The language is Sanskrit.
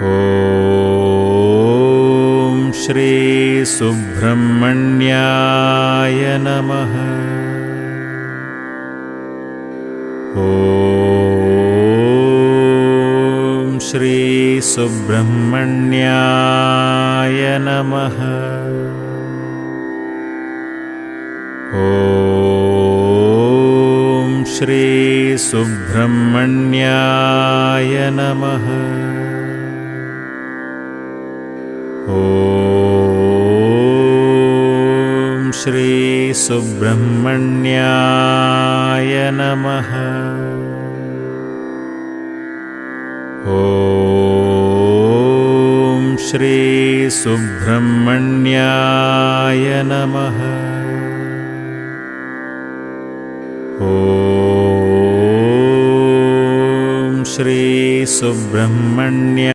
ॐ श्री सुब्रह्मण्याय नमः। ॐ श्री सुब्रह्मण्याय नमः। ॐ श्री सुब्रह्मण्याय नमः। ॐ श्री सुब्रह्मण्याय नमः। ॐ श्री सुब्रह्मण्याय नमः। ॐ श्री सुब्रह्मण्य